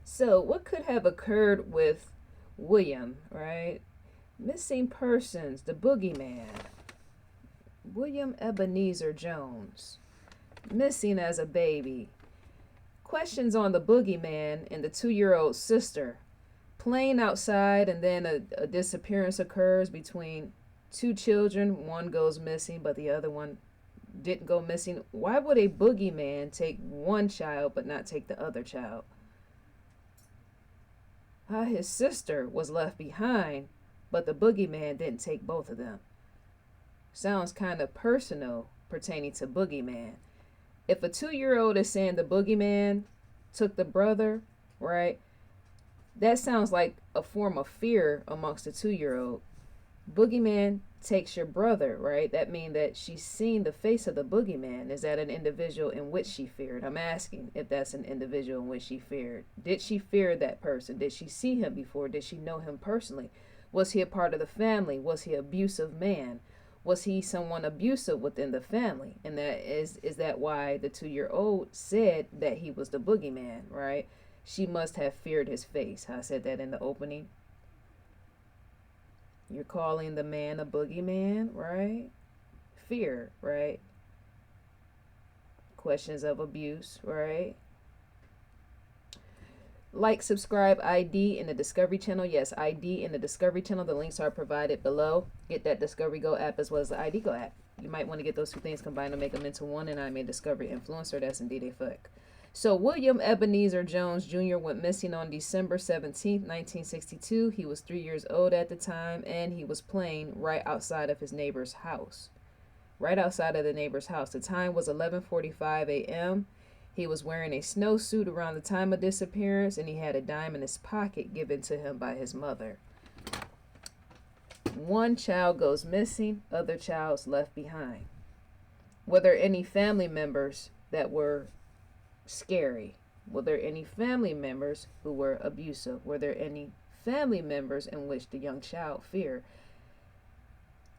So, what could have occurred with William, right? Missing persons, the boogeyman. William Ebeneezer Jones, missing as a baby. Questions on the boogeyman and the 2-year-old sister. Playing outside, and then a disappearance occurs between two children. One goes missing, but the other one didn't go missing. Why would a boogeyman take one child but not take the other child? How his sister was left behind, but the boogeyman didn't take both of them. Sounds kind of personal pertaining to boogeyman. If a 2-year-old is saying the boogeyman took the brother, right? That sounds like a form of fear amongst a 2-year-old. Boogeyman takes your brother, right? That means that she's seen the face of the boogeyman. Is that an individual in which she feared? I'm asking if that's an individual in which she feared. Did she fear that person? Did she see him before? Did she know him personally? Was he a part of the family? Was he an abusive man? Was he someone abusive within the family? And that is that why the 2-year-old said that he was the boogeyman, right? She must have feared his face. I said that in the opening. You're calling the man a boogeyman, right? Fear, right? Questions of abuse, right? Like, subscribe, ID in the Discovery channel. Yes, ID in the Discovery channel. The links are provided below. Get that Discovery Go app as well as the ID Go app. You might want to get those two things combined to make them into one, and I'm a Discovery influencer. That's indeed a fact. So William Ebeneezer Jones Jr. went missing on December 17th, 1962. He was 3 years old at the time, and he was playing right outside of his neighbor's house. Right outside of the neighbor's house. The time was 11:45 a.m. He was wearing a snowsuit around the time of disappearance, and he had a dime in his pocket given to him by his mother. One child goes missing, other child's left behind. Were there any family members that were scary? Were there any family members who were abusive? Were there any family members in which the young child feared?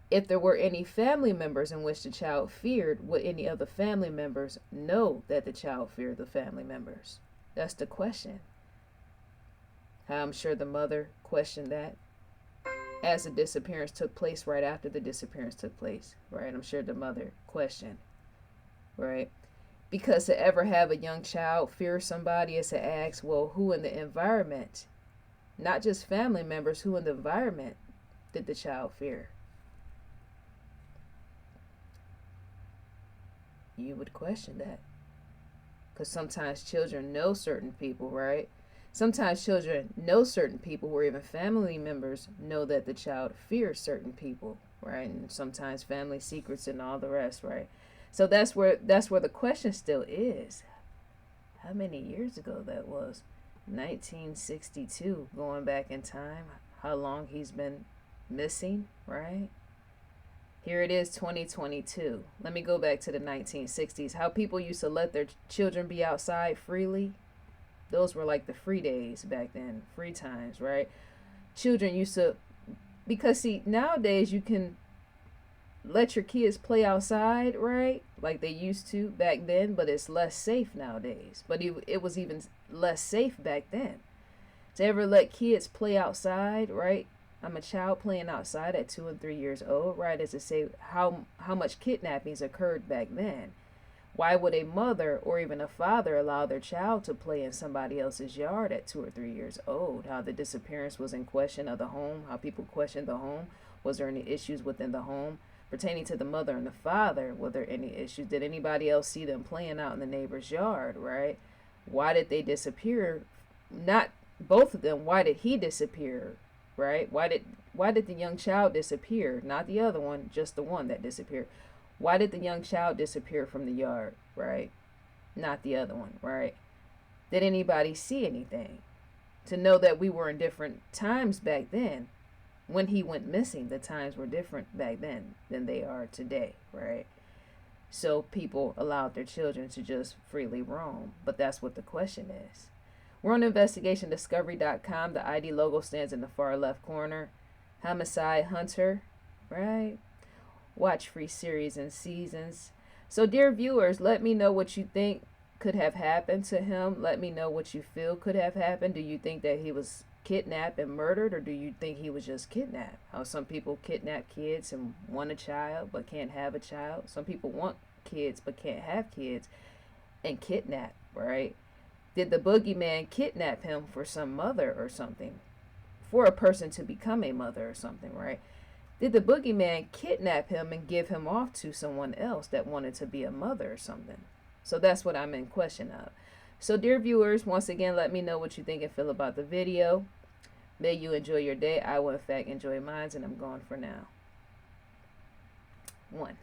If there were any family members in which the child feared, would any of the family members know that the child feared the family members? That's the question. I'm sure the mother questioned that as the disappearance took place, right after the disappearance took place, right? I'm sure the mother questioned, right? Because to ever have a young child fear somebody is to ask, well, who in the environment, not just family members, who in the environment did the child fear? You would question that. Because sometimes children know certain people, right? Sometimes children know certain people, where even family members know that the child fears certain people, right? And sometimes family secrets and all the rest, right? So that's where the question still is. How many years ago that was? 1962, going back in time. How long he's been missing, right? Here it is, 2022. Let me go back to the 1960s. How people used to let their children be outside freely. Those were like the free days back then, free times, right? Children used to, because see, nowadays you can let your kids play outside, right? Like they used to back then, but it's less safe nowadays. But it was even less safe back then. To ever let kids play outside, right? I'm a child playing outside at 2 and 3 years old, right? As to say how much kidnappings occurred back then. Why would a mother or even a father allow their child to play in somebody else's yard at 2 or 3 years old? How the disappearance was in question of the home, how people questioned the home. Was there any issues within the home? Pertaining to the mother and the father, were there any issues? Did anybody else see them playing out in the neighbor's yard, right? Why did they disappear? Not both of them. Why did he disappear? Right? Why did the young child disappear? Not the other one, just the one that disappeared. Why did the young child disappear from the yard? Right? Not the other one, right? Did anybody see anything? To know that we were in different times back then. When he went missing, the times were different back then than they are today, right? So people allowed their children to just freely roam. But that's what the question is. We're on investigationdiscovery.com. The ID logo stands in the far left corner. Homicide Hunter, right? Watch free series and seasons. So, dear viewers, let me know what you think. could have happened to him? Let me know what you feel could have happened. Do you think that he was kidnapped and murdered, or do you think he was just kidnapped? How some people kidnap kids and want a child but can't have a child. Some people want kids but can't have kids and kidnap, right? Did the boogeyman kidnap him for some mother or something? For a person to become a mother or something, right? Did the boogeyman kidnap him and give him off to someone else that wanted to be a mother or something? So that's what I'm in question of. So dear viewers, once again, let me know what you think and feel about the video. May you enjoy your day. I will in fact enjoy mine, and I'm gone for now. 1.